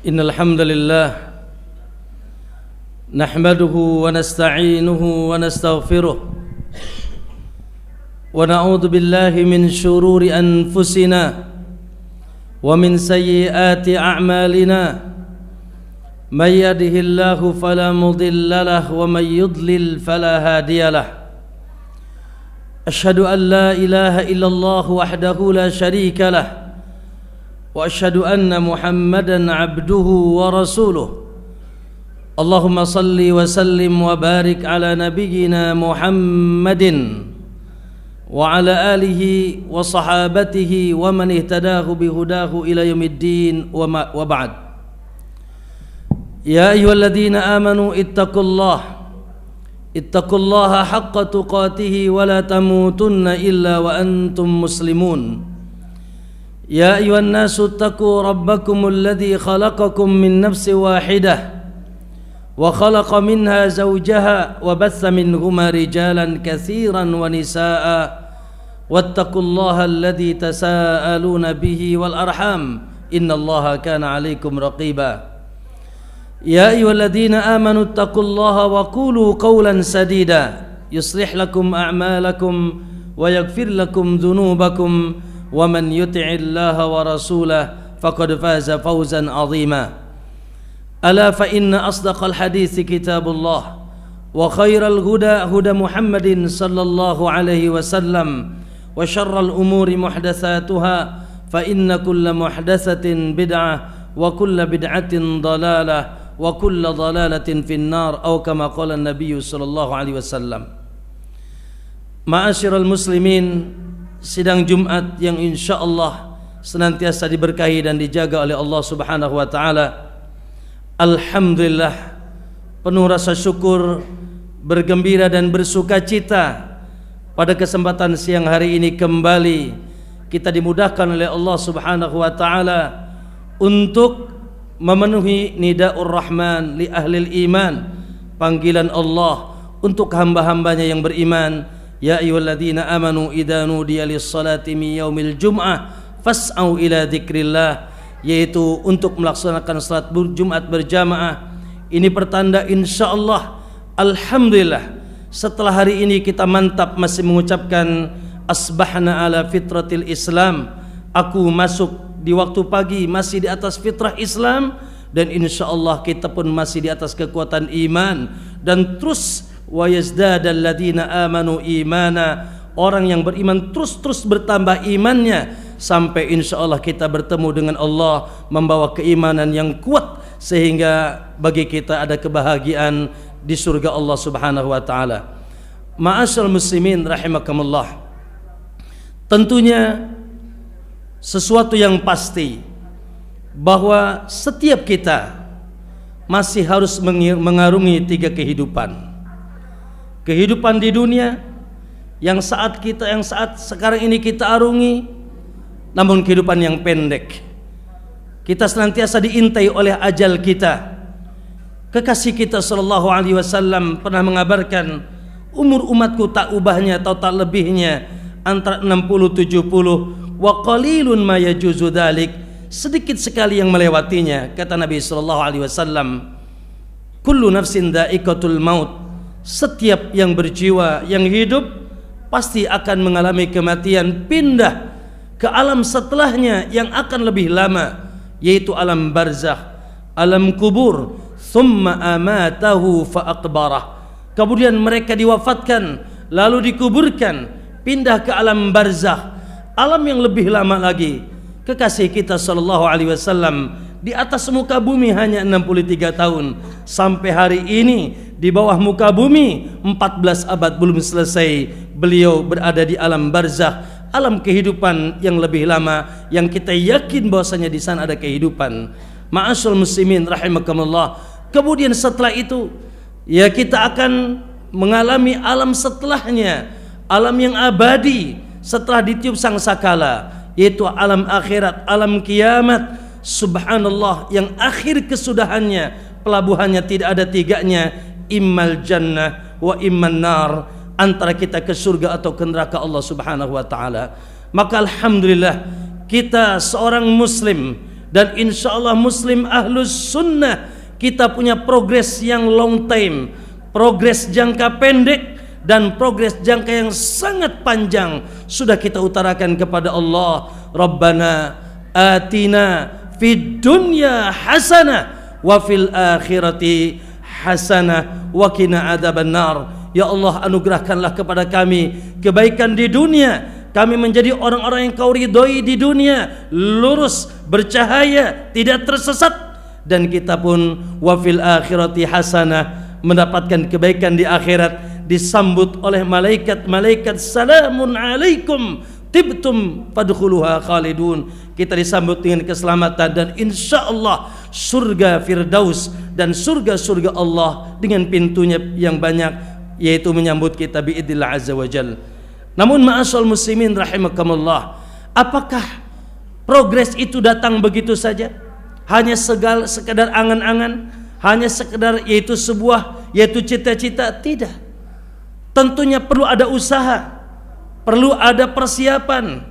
Innal hamdalillah nahmaduhu wa nasta'inuhu wa nastaghfiruh wa na'udzu billahi min shururi anfusina wa min sayyiati a'malina may yahdihillahu fala mudilla lahu wa may yudlil fala hadiya lahu. Asyhadu an la ilaha illallah wahdahu la syarika lah wa asyhadu anna Muhammadan abduhu wa rasuluh. Allahumma salli wa sallim wa barik ala nabiyyina Muhammadin wa ala alihi wa sahabatihi wa man ihtadahu bihudahu ila yaumiddin wa ba'd. Ya ayyuhalladzina amanu ittaqullaha haqqa tuqatih wa la tamutunna illa wa antum muslimun. Ya ayyuhan nasu ittaqu rabbakumul ladzi khalaqakum min nafsin wahidah wa khalaqa minha zawjaha wa batha minhuma rijalan katsiran wa nisaa'a wattaqullaha alladzi tasaaluna bihi wal arham innallaha kana 'alaikum raqiba. Ya ayyuhalladzina amanu ittaqullaha wa qulu qawlan sadida yuslih lakum a'malakum wa yaghfir lakum dhunubakum wa man yuti'illaha wa rasulahu faqad faza fawzan 'azima. Ala fa inna asdaqal hadithi kitabullah wa khairal huda huda Muhammadin sallallahu alaihi wasallam wa syarral umuri muhdatsatuha fa inna kulla muhdatsatin bid'ah wa kulla bid'atin dalalah wa kulla dalalatin finnar atau kama qala an-nabiy sallallahu alaihi wasallam. Ma'asyiral muslimin, sidang Jumat yang insyaallah senantiasa diberkahi dan dijaga oleh Allah Subhanahu wa taala. Alhamdulillah, penuh rasa syukur, bergembira dan bersukacita pada kesempatan siang hari ini kembali kita dimudahkan oleh Allah Subhanahu wa taala untuk memenuhi nidaur rahman li ahlil iman, panggilan Allah untuk hamba-hambanya yang beriman. Ya ayyuhalladzina amanu idza nudiya lis-salati min yaumil jum'ah fas'au ila dzikrillah, yaitu untuk melaksanakan salat Jumat berjamaah. Ini pertanda insyaallah alhamdulillah setelah hari ini kita mantap masih mengucapkan asbahna ala fitratil Islam. Aku masuk di waktu pagi masih di atas fitrah Islam, dan insyaallah kita pun masih di atas kekuatan iman, dan terus wa yazdadal ladzina amanu imana, orang yang beriman terus bertambah imannya sampai insyaallah kita bertemu dengan Allah membawa keimanan yang kuat sehingga bagi kita ada kebahagiaan di surga Allah Subhanahu wa taala. Ma'asyiral muslimin rahimakumullah, tentunya sesuatu yang pasti bahwa setiap kita masih harus mengarungi tiga kehidupan. Kehidupan di dunia yang saat sekarang ini kita arungi, namun kehidupan yang pendek. Kita senantiasa diintai oleh ajal kita. Kekasih kita sallallahu alaihi wasallam pernah mengabarkan umur umatku tak ubahnya atau tak lebihnya antara 60-70, wa qalilun ma yajuzu dzalik, sedikit sekali yang melewatinya. Kata Nabi sallallahu alaihi wasallam, kullu nafsin dha'iqatul maut, setiap yang berjiwa, yang hidup pasti akan mengalami kematian, pindah ke alam setelahnya yang akan lebih lama, yaitu alam barzakh, alam kubur. Thumma amatahu fa aqbarah, kemudian mereka diwafatkan lalu dikuburkan, pindah ke alam barzakh, alam yang lebih lama lagi. Kekasih kita sallallahu alaihi wasallam di atas muka bumi hanya 63 tahun. Sampai hari ini di bawah muka bumi 14 abad belum selesai, beliau berada di alam barzakh, alam kehidupan yang lebih lama, yang kita yakin bahwasanya di sana ada kehidupan. Ma'asyiral muslimin rahimakumullah, kemudian setelah itu ya kita akan mengalami alam setelahnya, alam yang abadi setelah ditiup sangkakala, yaitu alam akhirat, alam kiamat. Subhanallah, yang akhir kesudahannya, pelabuhannya tidak ada tiganya, immal jannah wa imman nar, antara kita ke surga atau ke neraka Allah Subhanahu wa taala. Maka alhamdulillah kita seorang muslim dan insya Allah Muslim Ahlus Sunnah kita punya progres yang long time, progres jangka pendek dan progres jangka yang sangat panjang sudah kita utarakan kepada Allah. Rabbana atina fid dunya hasanah wa fil akhirati hasanah wa qina adzabannar. Ya Allah, anugerahkanlah kepada kami kebaikan di dunia, kami menjadi orang-orang yang kau ridhoi di dunia, lurus, bercahaya, tidak tersesat, dan kita pun wafil akhirati hasanah, mendapatkan kebaikan di akhirat, disambut oleh malaikat-malaikat, salamun alaikum tibtum fadkhuluha khalidun. Kita disambut dengan keselamatan dan insya Allah surga Firdaus dan surga-surga Allah dengan pintunya yang banyak, yaitu menyambut kita biidznillah azza wajal. Namun ma'asyiral muslimin rahimakumullah, apakah progres itu datang begitu saja? Hanya sekedar angan-angan, hanya sekedar yaitu cita-cita? Tidak. Tentunya perlu ada usaha, perlu ada persiapan,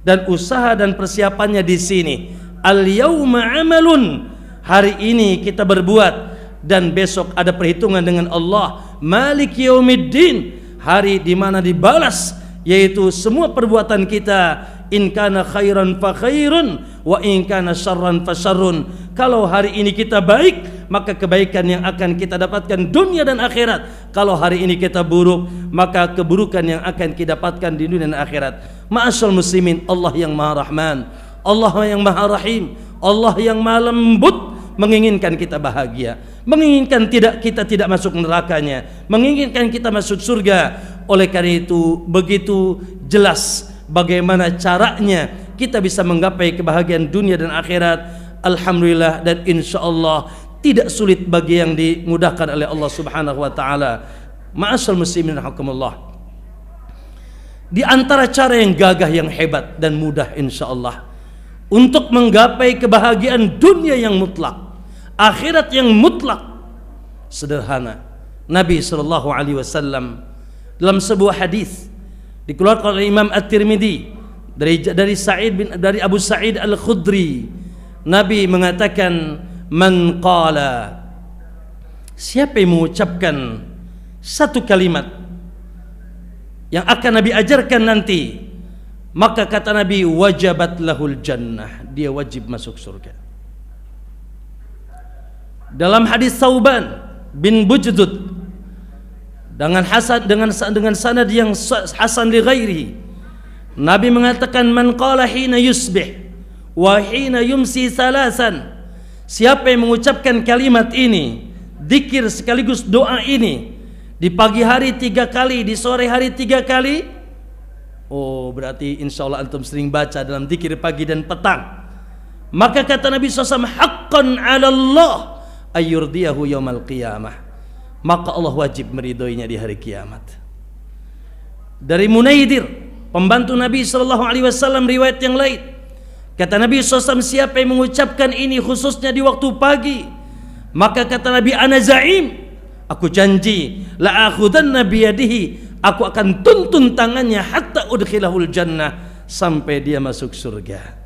dan usaha dan persiapannya di sini. Al-yauma amalun, hari ini kita berbuat dan besok ada perhitungan dengan Allah. Malik yaumiddin, hari di mana dibalas yaitu semua perbuatan kita. In kana khairan fa khairun wa in kana syarran fa syarrun. Kalau hari ini kita baik, maka kebaikan yang akan kita dapatkan dunia dan akhirat. Kalau hari ini kita buruk, maka keburukan yang akan kita dapatkan di dunia dan akhirat. Ma'asyiral muslimin, Allah yang Maha Rahman, Allah yang Maha Rahim, Allah yang Maha Lembut menginginkan kita bahagia, menginginkan kita tidak masuk nerakanya, menginginkan kita masuk surga. Oleh karena itu begitu jelas bagaimana caranya kita bisa menggapai kebahagiaan dunia dan akhirat. Alhamdulillah, dan insya Allah tidak sulit bagi yang dimudahkan oleh Allah Subhanahu wa taala. Ma'asyiral muslimin rahimakumullah, di antara cara yang gagah, yang hebat dan mudah insya Allah untuk menggapai kebahagiaan dunia yang mutlak, akhirat yang mutlak, sederhana. Nabi SAW dalam sebuah hadis dikeluarkan oleh Imam At-Tirmidzi dari Abu Sa'id Al-Khudri, Nabi mengatakan, man qala, siapa yang mengucapkan satu kalimat yang akan Nabi ajarkan nanti, maka kata Nabi, wajabat lahul jannah, dia wajib masuk surga. Dalam hadis Thauban bin Bujdud dengan sanad yang hasan li ghairihi, Nabi mengatakan, man qala hina yusbih wa hina yumsi salasan, siapa yang mengucapkan kalimat ini, zikir sekaligus doa ini, di pagi hari 3 kali, di sore hari 3 kali, oh berarti insya Allah antum sering baca dalam zikir pagi dan petang, maka kata Nabi SAW, haqqan 'ala Allah ayyurdiyahu yaumal qiyamah, maka Allah wajib meridhoinya di hari kiamat. Dari Munaidir, pembantu Nabi SAW, riwayat yang lain, kata Nabi SAW, siapa yang mengucapkan ini khususnya di waktu pagi, maka kata Nabi, ana za'im, aku janji, la akhudanna biyadihi, aku akan tuntun tangannya hatta udkhilahul jannah, sampai dia masuk surga.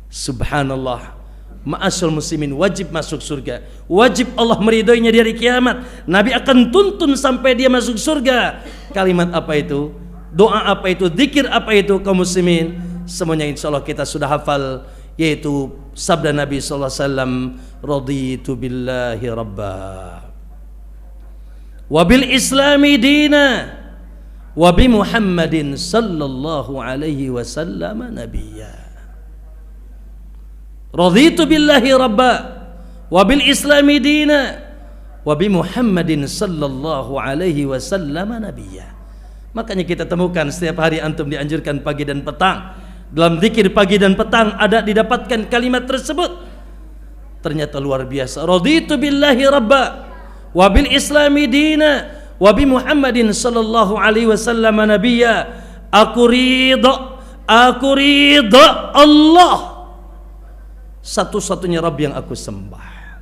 Subhanallah. Ma'asyiral muslimin, wajib masuk surga, wajib Allah meridhoinya di hari kiamat. Nabi akan tuntun sampai dia masuk surga. Kalimat apa itu? Doa apa itu? Zikir apa itu? Kaum muslimin, semuanya insya Allah kita sudah hafal, yaitu sabda Nabi SAW, raditu billahi rabba wa bil islami dina wa bi Muhammadin sallallahu alaihi wasallam nabiyya. Raditu billahi rabba wa bil islami dina wa bi Muhammadin sallallahu alaihi wasallam nabiyya. Makanya kita temukan setiap hari antum dianjurkan pagi dan petang, dalam zikir pagi dan petang ada didapatkan kalimat tersebut. Ternyata luar biasa. Raditu billahi rabba wa bil islami dina wa bi Muhammadin sallallahu alaihi wasallam nabiyya. Aku ridha Allah, satu-satunya Rabb yang aku sembah.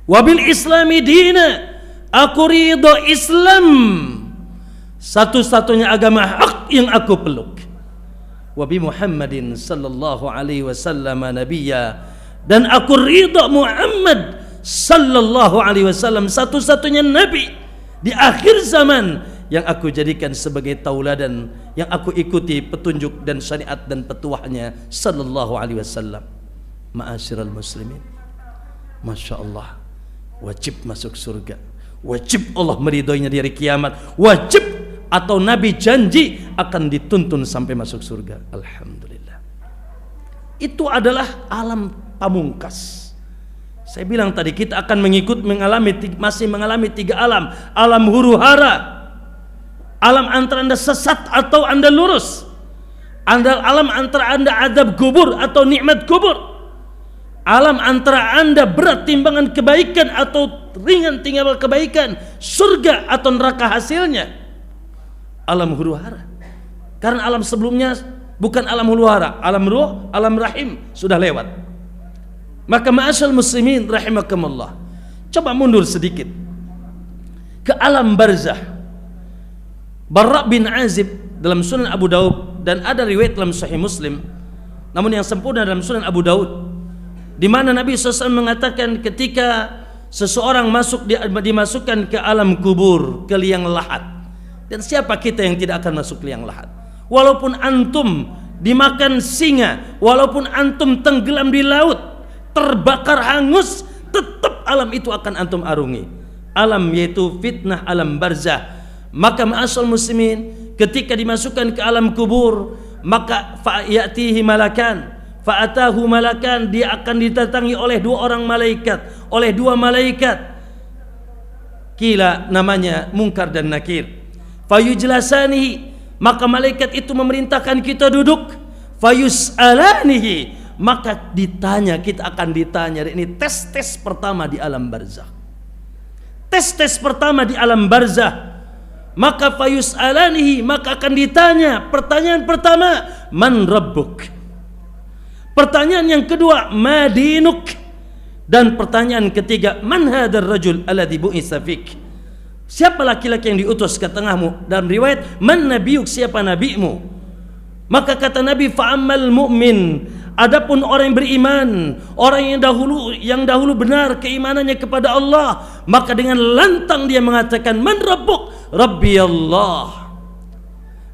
Wabil islami dina, aku ridho Islam, satu-satunya agama hak yang aku peluk. Wabi Muhammadin sallallahu alaihi wasallam nabiyya, dan aku ridha Muhammad sallallahu alaihi wasallam satu-satunya nabi di akhir zaman yang aku jadikan sebagai tauladan, yang aku ikuti petunjuk dan syariat dan petuahnya sallallahu alaihi wasallam. Ma'asyiral muslimin, masya Allah, wajib masuk surga, wajib Allah meridhoinya di hari kiamat, wajib atau Nabi janji akan dituntun sampai masuk surga. Alhamdulillah. Itu adalah alam pamungkas. Saya bilang tadi kita akan masih mengalami tiga alam. Alam huru hara, alam antara anda sesat atau anda lurus, alam antara anda adab kubur atau nikmat kubur, alam antara anda berat timbangan kebaikan atau ringan timbangan kebaikan, surga atau neraka hasilnya. Alam huru hara. Karena alam sebelumnya bukan alam huru hara, alam ruh, alam rahim sudah lewat. Maka ma'asyal muslimin rahimakumullah, coba mundur sedikit ke alam barzah. Barra bin Azib dalam Sunan Abu Daud, dan ada riwayat dalam Sahih Muslim, namun yang sempurna dalam Sunan Abu Daud, di mana Nabi SAW mengatakan ketika seseorang dimasukkan ke alam kubur, ke liang lahat. Dan siapa kita yang tidak akan masuk liang lahat? Walaupun antum dimakan singa, walaupun antum tenggelam di laut, terbakar hangus, tetap alam itu akan antum arungi. Alam yaitu fitnah alam barzah. Maka ma'asyal muslimin, ketika dimasukkan ke alam kubur, maka fa'yatihi malakan, fa'atahu malakan, dia akan didatangi oleh dua malaikat, kila namanya Munkar dan Nakir. Fayujlasanihi, maka malaikat itu memerintahkan kita duduk. Fayus'alanihi, maka kita akan ditanya. Ini tes pertama di alam barzah. Tes pertama di alam barzah. Maka fayus'alanihi, maka akan ditanya. Pertanyaan pertama, man rabbuk? Pertanyaan yang kedua, ma dinuk? Dan pertanyaan ketiga, man hadar rajul alladhi bu'itsa fik? Siapa laki-laki yang diutus ke tengahmu? Dalam riwayat, man nabiyuk, siapa nabimu? Maka kata Nabi, fa'ammal mu'min, adapun orang yang beriman, orang yang dahulu benar keimanannya kepada Allah, maka dengan lantang dia mengatakan, man rabbuk? Rabbi Allah.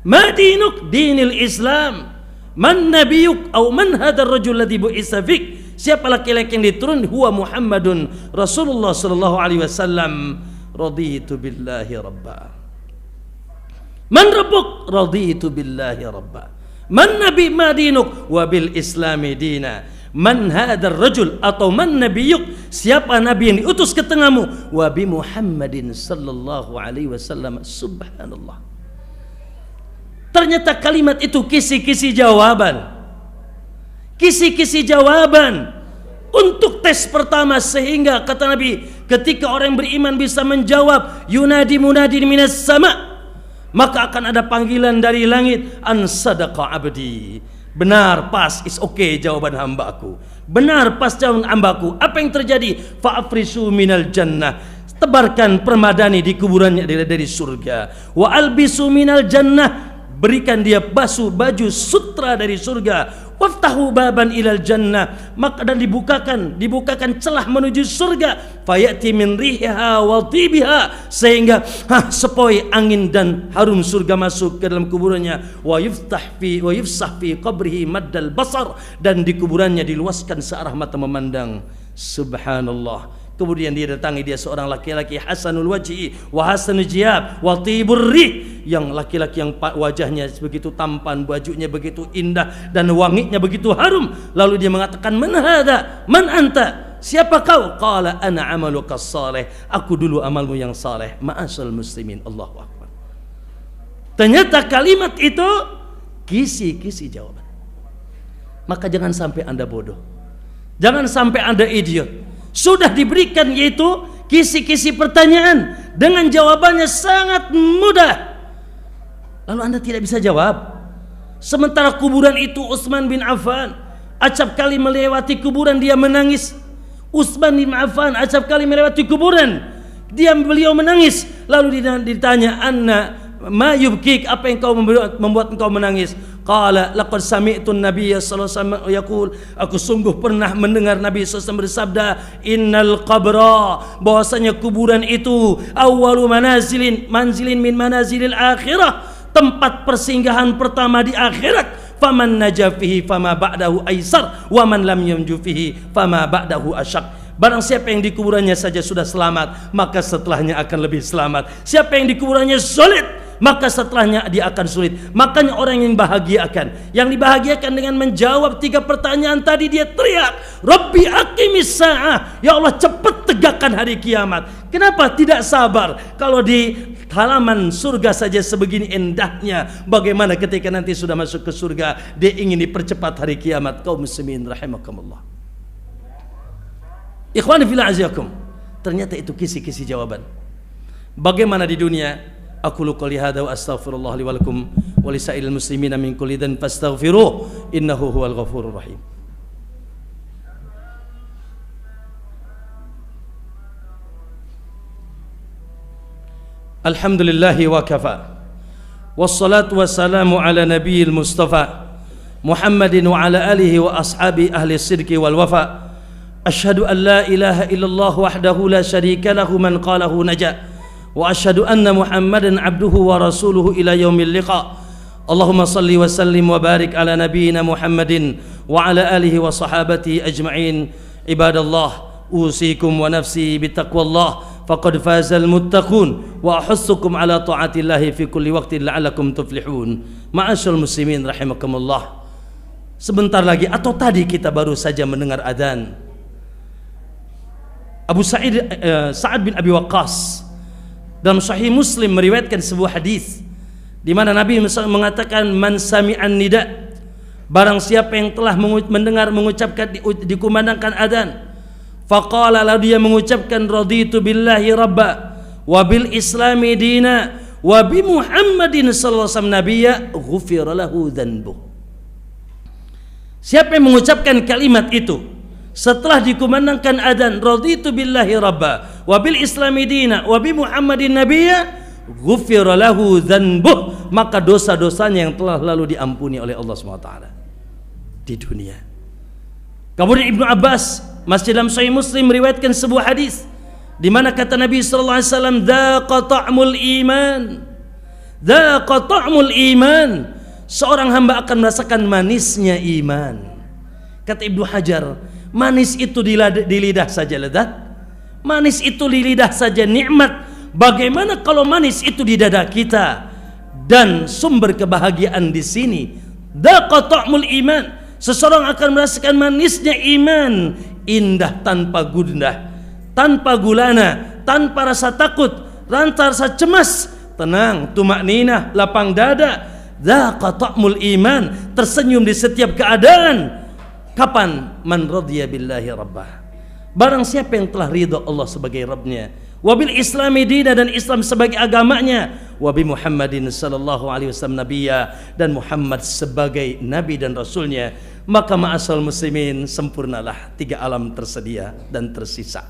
Ma dinuk? Dinil Islam. Man nabiyuk? Atau man hadar rajul ladzi bu'itsa fik? Siapa laki-laki yang diturun? Huwa Muhammadun Rasulullah sallallahu alaihi wasallam. Raditu billahi rabba. Man rabbuk? Raditu billahi rabba. Man nabi ma dinuk? Wa bil islami dina. Man hadar rajul atau man nabiyuk? Siapa nabi yang diutus ke tengahmu? Wa bi Muhammadin sallallahu alaihi wasallam. Subhanallah. Ternyata kalimat itu kisi-kisi jawaban. Kisi-kisi jawaban untuk tes pertama, sehingga kata Nabi, ketika orang yang beriman bisa menjawab yunadi munadi minas sama, maka akan ada panggilan dari langit, an sadaqa abdi. Benar, pas, is okay jawaban hambaku. Benar, pas jawaban hambaku. Apa yang terjadi? Fa'afrisu minal jannah, tebarkan permadani di kuburannya dari surga. Wa albisu minal jannah, berikan dia baju sutra dari surga. Waftahu baban ilal jannah, maka dan dibukakan celah menuju surga. Fayati min riha wa tibiha, sehingga sepoi angin dan harum surga masuk ke dalam kuburannya. Wa yufsah fi qabrihi maddal basar, dan di kuburannya diluaskan searah mata memandang. Subhanallah. Kemudian dia datangi, dia seorang laki-laki hasanul wajhi wa hasanul jiyab wa tibur rih, yang laki-laki yang wajahnya begitu tampan, bajunya begitu indah dan wanginya begitu harum. Lalu dia mengatakan, man hadha? Man anta? Siapa kau? Qala ana amaluka salih, aku dulu amalmu yang saleh. Ma'asyal muslimin, Allahu akbar. Ternyata kalimat itu kisi-kisi jawaban. Maka jangan sampai anda bodoh, jangan sampai anda idiot. Sudah diberikan yaitu kisi-kisi pertanyaan dengan jawabannya sangat mudah, lalu anda tidak bisa jawab. Sementara kuburan itu Utsman bin Affan acap kali melewati kuburan dia menangis. Utsman bin Affan acap kali melewati kuburan beliau menangis. Lalu ditanya, anna ma yubkik, apa yang membuat engkau menangis? Qala laqad sami'tu an-nabiyya sallallahu alaihi wasallam yaqul, aku sungguh pernah mendengar Nabi SAW bersabda, innal qabra, bahwasanya kuburan itu awwalu manzilin min manazilil akhirah, tempat persinggahan pertama di akhirat. Faman naja fihi fama ba'dahu aisar wa man lam yanju fihi fama ba'dahu asyaq. Barang siapa yang di kuburannya saja sudah selamat, maka setelahnya akan lebih selamat. Siapa yang di kuburannya sulit, maka setelahnya dia akan sulit. Makanya orang yang dibahagiakan dengan menjawab 3 pertanyaan tadi, dia teriak, Rabbi aqimis sa'ah, ya Allah cepat tegakkan hari kiamat. Kenapa tidak sabar? Kalau di halaman surga saja sebegini indahnya, bagaimana ketika nanti sudah masuk ke surga, dia ingin dipercepat hari kiamat. Kaum muslimin rahimakumullah. Ikhwani fillah aziyakum, ternyata itu kisi-kisi jawaban. Bagaimana di dunia? Aqulu qouli hadza wa astaghfirullah li wa lakum wa lisairil muslimina min kulli dhanbin fastaghfiruh innahu huwal ghafurur rahim. Alhamdulillahi wa kafa, wassalatu wassalamu ala nabiyil mustafa Muhammadin wa ala alihi wa ashabi ahli sidqi wal wafa. Asyhadu an la ilaha illallah wahdahu la syarika lahu man qalahu naja, wa asyhadu anna Muhammadan abduhu wa rasuluhu ila yaumil liqa. Allahumma salli wa sallim wa barik ala nabiyyina Muhammadin wa ala alihi wa sahabatihi ajma'in. Ibadallah, usikum wa nafsi bitaqwallah, faqad fazal muttaqun, wa ahussukum ala ta'atillahi fi kulli waqtin la'allakum tuflihun. Ma'asyiral muslimin rahimakumullah. Sebentar lagi atau tadi kita baru saja mendengar adzan. Sa'ad bin Abi Waqqas dalam Sahih Muslim meriwayatkan sebuah hadis di mana Nabi mengatakan, man sami'an nida, barang siapa yang telah mendengar mengucapkan dikumandangkan adzan, faqala, lalu dia mengucapkan, raditu billahi rabba wa bil islami dina wa bi Muhammadin sallallahu alaihi wasallam nabiyya, ghufira lahu dzanbuh. Siapa yang mengucapkan kalimat itu setelah dikumandangkan adzan, raditu billahi rabba wa bil islami dina wa bi Muhammadin nabiyya, ghufira lahu dzanbuh, maka dosa-dosanya yang telah lalu diampuni oleh Allah SWT di dunia. Kemudian Ibnu Abbas masih dalam Sahih Muslim meriwayatkan sebuah hadis di mana kata Nabi sallallahu alaihi wasallam, dzaqa ta'mul iman, dzaqa ta'mul iman, seorang hamba akan merasakan manisnya iman. Kata Ibnu Hajar, manis itu di lidah saja lezat, manis itu di lidah saja nikmat. Bagaimana kalau manis itu di dada kita dan sumber kebahagiaan di sini? Dzaqa ta'mul iman, seseorang akan merasakan manisnya iman, indah tanpa gundah, tanpa gulana, tanpa rasa takut, tanpa rasa cemas, tenang, tumakninah, lapang dada. Dzaqa ta'mul iman, tersenyum di setiap keadaan. Kapan? Man radhiya billahi rabbah, barang siapa yang telah ridha Allah sebagai Rabbnya, wabil islami dina, dan Islam sebagai agamanya, wabi Muhammadin sallallahu alaihi wasallam nabiyya, dan Muhammad sebagai nabi dan rasulnya, maka ma'asal muslimin, sempurnalah 3 alam tersedia dan tersisa.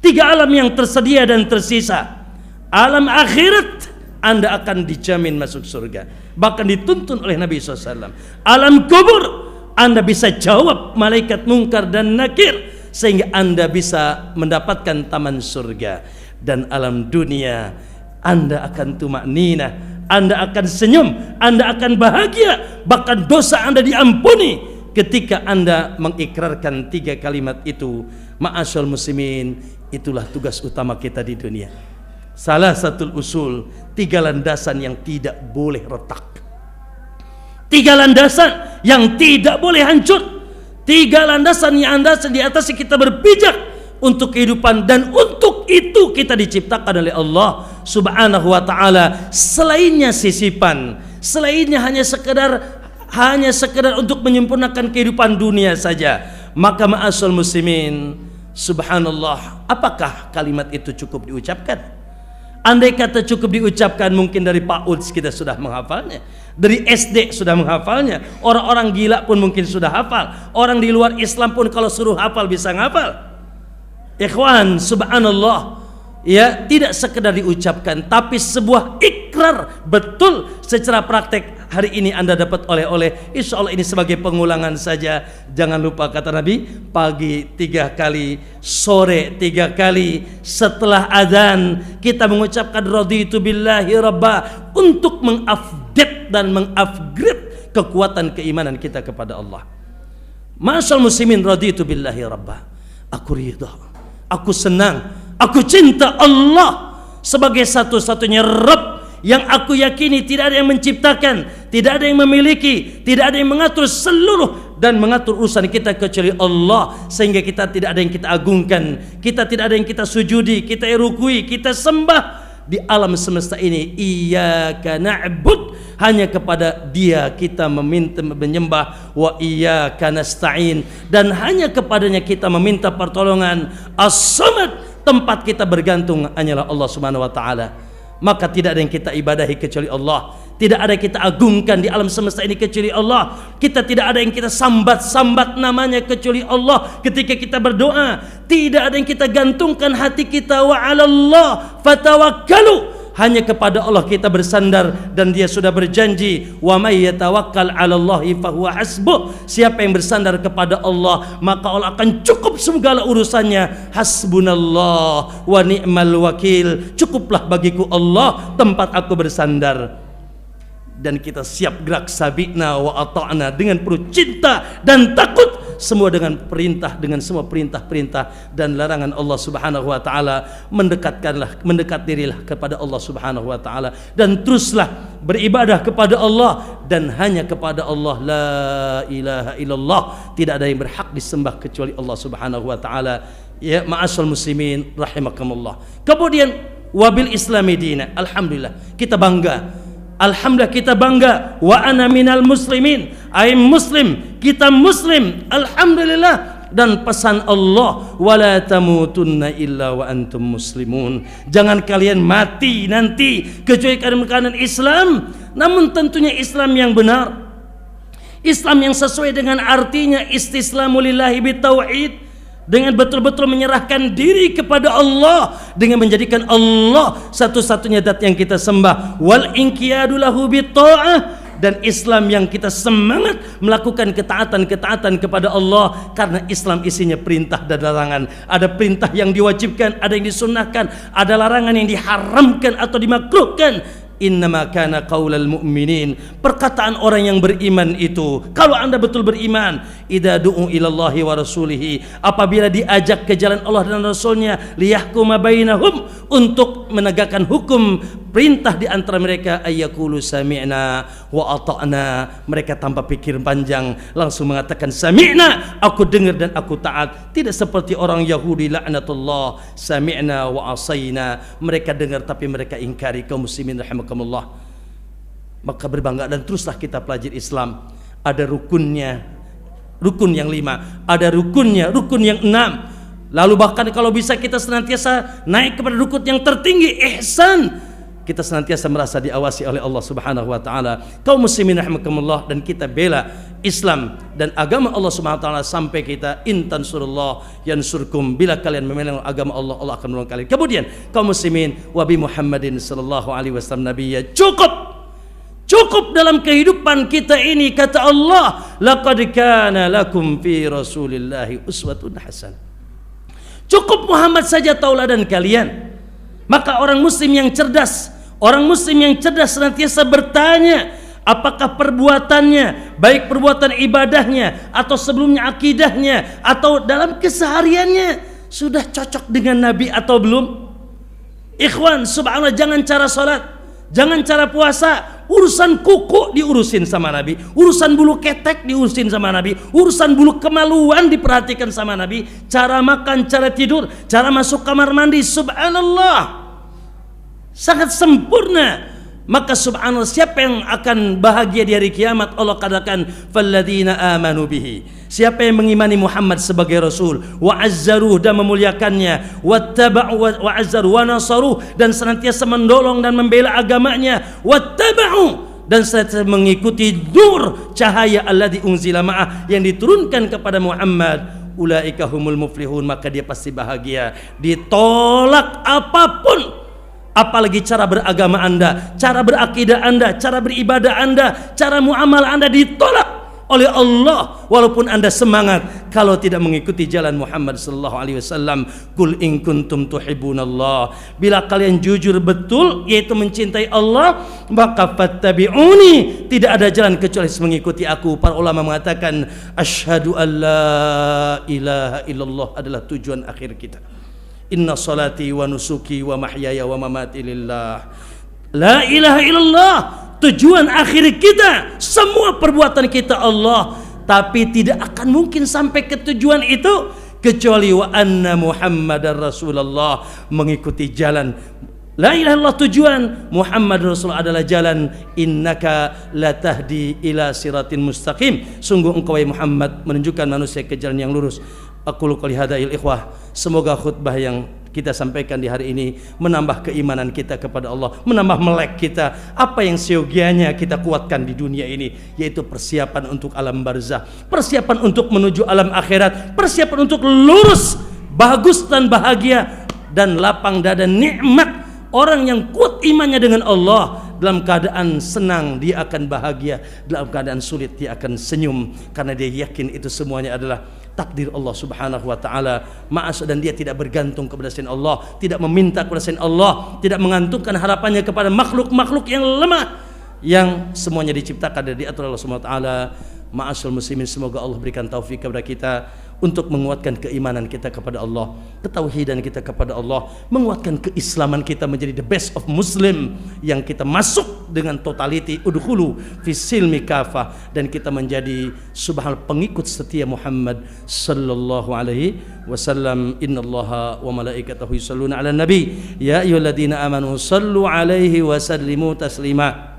3 alam yang tersedia dan tersisa. Alam akhirat, Anda akan dijamin masuk surga, bahkan dituntun oleh Nabi SAW. Alam kubur, Anda bisa jawab malaikat mungkar dan nakir sehingga Anda bisa mendapatkan taman surga. Dan alam dunia, Anda akan tumakninah, Anda akan senyum, Anda akan bahagia, bahkan dosa Anda diampuni ketika Anda mengikrarkan 3 kalimat itu. Ma'asyal muslimin, itulah tugas utama kita di dunia. Salah satu usul, 3 landasan yang tidak boleh retak, 3 landasan yang tidak boleh hancur, 3 landasan yang di atas kita berpijak untuk kehidupan, dan untuk itu kita diciptakan oleh Allah Subhanahu wa taala. Selainnya sisipan, selainnya hanya sekedar untuk menyempurnakan kehidupan dunia saja. Maka ma'asal muslimin, subhanallah, apakah kalimat itu cukup diucapkan? Andai kata cukup diucapkan, mungkin dari PAUD kita sudah menghafalnya, dari SD sudah menghafalnya, orang-orang gila pun mungkin sudah hafal, orang di luar Islam pun kalau suruh hafal bisa ngafal. Ikhwan, subhanallah, ya tidak sekedar diucapkan, tapi sebuah ikrar betul secara praktek. Hari ini Anda dapat oleh-oleh, insya Allah ini sebagai pengulangan saja. Jangan lupa kata Nabi, pagi 3 kali, sore 3 kali, setelah adzan kita mengucapkan raditu billahi rabba, untuk mengupdate dan mengupgrade kekuatan keimanan kita kepada Allah. Ma'asyal muslimin, raditu billahi rabba, aku ridha, aku senang, aku cinta Allah sebagai satu-satunya Rabb yang aku yakini tidak ada yang menciptakan, tidak ada yang memiliki, tidak ada yang mengatur seluruh dan mengatur urusan kita kecuali Allah, sehingga kita tidak ada yang kita agungkan, kita tidak ada yang kita sujudi, kita rukui, kita sembah di alam semesta ini. Iyyaka na'bud, hanya kepada Dia kita meminta menyembah, wa iyyaka nasta'in, dan hanya kepadanya kita meminta pertolongan. As-samad, tempat kita bergantung hanyalah Allah Subhanahu wa taala. Maka tidak ada yang kita ibadahi kecuali Allah, tidak ada yang kita agungkan di alam semesta ini kecuali Allah, kita tidak ada yang kita sambat-sambat namanya kecuali Allah ketika kita berdoa, tidak ada yang kita gantungkan hati kita. Wa 'alallah fatawakkalu, hanya kepada Allah kita bersandar, dan Dia sudah berjanji, wa may yatawakkal 'alallahi fahuwa hasbuh, siapa yang bersandar kepada Allah maka Allah akan cukup segala urusannya. Hasbunallah wa ni'mal wakil, cukuplah bagiku Allah tempat aku bersandar. Dan kita siap gerak sabiqna wa ata'na dengan penuh cinta dan takut, semua dengan perintah, dengan semua perintah-perintah dan larangan Allah Subhanahu wa taala. Mendekat dirilah kepada Allah Subhanahu wa taala, dan teruslah beribadah kepada Allah, dan hanya kepada Allah, la ilaha illallah, tidak ada yang berhak disembah kecuali Allah Subhanahu wa taala. Ya ma'asyal muslimin rahimakumullah. Kemudian wabil islami dina, alhamdulillah kita bangga. Alhamdulillah kita bangga. Wa ana minal muslimin, I am muslim, kita muslim, alhamdulillah. Dan pesan Allah, wala tamutunna illa wa antum muslimun, jangan kalian mati nanti kecuali dalam keadaan Islam. Namun tentunya Islam yang benar, Islam yang sesuai dengan artinya, istislamu lillahi bitauhid, dengan betul-betul menyerahkan diri kepada Allah, dengan menjadikan Allah satu-satunya zat yang kita sembah. Wal inqiyadu lahu bitta'ah, dan Islam yang kita semangat melakukan ketaatan-ketaatan kepada Allah, karena Islam isinya perintah dan larangan. Ada perintah yang diwajibkan, ada yang disunnahkan, ada larangan yang diharamkan atau dimakruhkan. Innama kana qaulal mu'minin, perkataan orang yang beriman itu, kalau Anda betul beriman, idza du'u ilallahi wa rasulihi, apabila diajak ke jalan Allah dan Rasulnya, liyahkuma bainahum, untuk menegakkan hukum perintah di antara mereka, ayyaqulu sami'na wa ata'na, mereka tanpa pikir panjang langsung mengatakan sami'na, aku dengar dan aku taat. Tidak seperti orang Yahudi laknatullah, sami'na wa asayna, mereka dengar tapi mereka ingkari. Kaum muslimin rahimakumullah, maka berbangga dan teruslah kita pelajari Islam. Ada rukunnya, rukun yang 5, ada rukunnya, rukun yang 6. Lalu bahkan kalau bisa kita senantiasa naik kepada rukun yang tertinggi, ihsan. Kita senantiasa merasa diawasi oleh Allah Subhanahu wa taala. Kaum muslimin rahimakumullah, dan kita bela Islam dan agama Allah Subhanahu wa taala sampai kita intansurullah yansurkum, bila kalian memegang agama Allah, Allah akan menolong kalian. Kemudian kaum muslimin, wa bi Muhammadin sallallahu alaihi wasallam nabiyya, cukup dalam kehidupan kita ini. Kata Allah, laqad kana lakum fi rasulillahi uswatun hasanah. Cukup Muhammad saja tauladan kalian. Maka orang muslim yang cerdas, orang muslim yang cerdas senantiasa bertanya, apakah perbuatannya, baik perbuatan ibadahnya atau sebelumnya akidahnya atau dalam kesehariannya, sudah cocok dengan Nabi atau belum? Ikhwan, subhanallah, jangan cara salat, jangan cara puasa, urusan kuku diurusin sama Nabi, urusan bulu ketek diurusin sama Nabi, urusan bulu kemaluan diperhatikan sama Nabi, cara makan, cara tidur, cara masuk kamar mandi, subhanallah, sangat sempurna. Maka subhanallah, siapa yang akan bahagia di hari kiamat? Allah katakan, falladzina amanu bihi, siapa yang mengimani Muhammad sebagai Rasul, wa azzaruh, dan memuliakannya, wattaba'u wa azzaru wa nasaruh, dan senantiasa mendolong dan membela agamanya, wattaba'u, dan senantiasa mengikuti nur cahaya alladzi unzila ma'ah, yang diturunkan kepada Muhammad, ulaika humul muflihun, maka dia pasti bahagia. Ditolak apapun, apalagi cara beragama Anda, cara berakidah Anda, cara beribadah Anda, cara muamal Anda ditolak oleh Allah, walaupun Anda semangat kalau tidak mengikuti jalan Muhammad sallallahu alaihi wasallam. Qul in kuntum tuhibbunallah, bila kalian jujur betul yaitu mencintai Allah, maka fattabi'uni, tidak ada jalan kecuali mengikuti aku. Para ulama mengatakan asyhadu an la ilaha illallah adalah tujuan akhir kita. Inna salati wa nusuki wa mahyaya wa mamati lillah. La ilaha illallah tujuan akhir kita, semua perbuatan kita Allah, tapi tidak akan mungkin sampai ke tujuan itu kecuali wa anna Muhammadar Rasulullah, mengikuti jalan la ilaha illallah tujuan, Muhammad Rasul adalah jalan. Innaka latahdi ila siratin mustaqim, sungguh engkau wahai Muhammad menunjukkan manusia ke jalan yang lurus. Aku quli hadail ikhwah, semoga khutbah yang kita sampaikan di hari ini menambah keimanan kita kepada Allah, menambah melek kita. Apa yang seyogianya kita kuatkan di dunia ini, yaitu persiapan untuk alam barzah, persiapan untuk menuju alam akhirat, persiapan untuk lurus, bagus dan bahagia dan lapang dada nikmat. Orang yang kuat imannya dengan Allah, dalam keadaan senang dia akan bahagia, dalam keadaan sulit dia akan senyum, karena dia yakin itu semuanya adalah takdir Allah Subhanahu wa taala. Dan dia tidak bergantung kepada selain Allah, tidak meminta kepada selain Allah, tidak mengantungkan harapannya kepada makhluk-makhluk yang lemah, yang semuanya diciptakan dari diatur Allah Subhanahu wa taala. Ma'asyiral muslimin, semoga Allah berikan taufik kepada kita untuk menguatkan keimanan kita kepada Allah, ketauhidan kita kepada Allah, menguatkan keislaman kita menjadi the best of Muslim, yang kita masuk dengan totality, udkhulu fi silmi kafah, dan kita menjadi subhanal pengikut setia Muhammad sallallahu alaihi wasallam. Innallaha wa malaikatahu yusholluna 'alan nabi ya ayyuhalladzina amanu shallu 'alaihi wa sallimu taslima.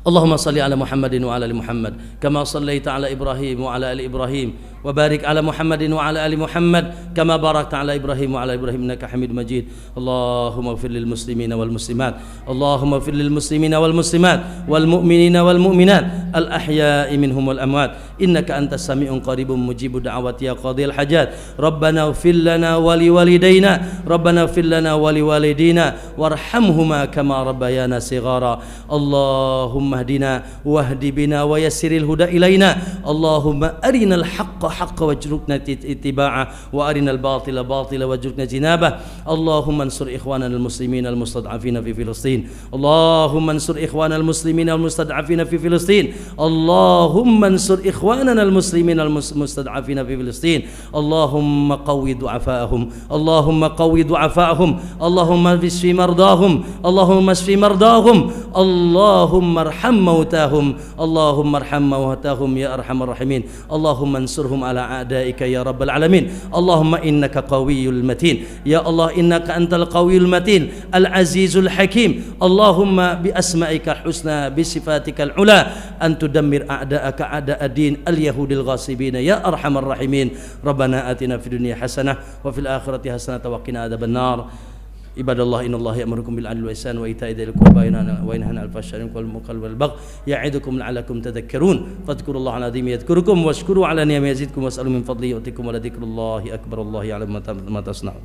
Allahumma salli ala Muhammadin wa ala ali Muhammad kama sallaita ala Ibrahim wa ala ali Ibrahim, wa barik ala Muhammadin wa ala ali Muhammad kama barakta ala Ibrahim wa ala Ibrahim innaka Hamidum Majid. Allahumma ighfir lil muslimina wal muslimat, Allahumma ighfir lil muslimina wal muslimat wal mu'minina wal mu'minat al ahya'i minhum wal amwat, innaka antas sami'un qaribun mujibud da'awati ya qadhil hajat. Rabbana ighfir lana wa li walidayna, Rabbana ighfir lana wa li walidina warhamhuma kama rabbayana shighara. Allahumma اهدنا واهد بنا ويسر الهدى إلينا. اللهم أرنا الحق حقا واجعلنا اتباعه وأرنا الباطل باطلا واجعلنا اجتنابه. اللهم انصر إخواننا المسلمين المستضعفين في فلسطين. اللهم انصر إخواننا المسلمين المستضعفين في فلسطين. اللهم انصر إخواننا المسلمين المستضعفين في فلسطين. اللهم قوي ضعفاءهم، اللهم قوي ضعفاءهم، اللهم اشف مرضاهم، اللهم اشف مرضاهم، اللهم ارحم موتاهم، اللهم ارحم موتاهم يا ارحم الراحمين. اللهم انصرهم على اعدائك يا رب العالمين. اللهم انك قوي المتين، يا الله انك انت القوي المتين العزيز الحكيم. اللهم باسمائك الحسنى بصفاتك العلى ان تدمر اعداءك اعداء الدين اليهود الغاصبين يا ارحم الراحمين. ربنا آتنا في الدنيا حسنة وفي الآخرة حسنة وقنا عذاب النار. Ibadallah, innallaha ya'murukum bil 'adli wal ihsani wa ita'i dzil qurba wa yanha 'anil fahsya'i wal munkari wal baghi ya'idukum la'allakum tadhakkarun. Fadhkurullaha al-'azim yadhkurukum washkuru 'ala ni'amihi yazidkum was'alu min fadlihi yu'tikum wa la dzikrullahi akbar. Allahu ya'lamu ma tasna'un.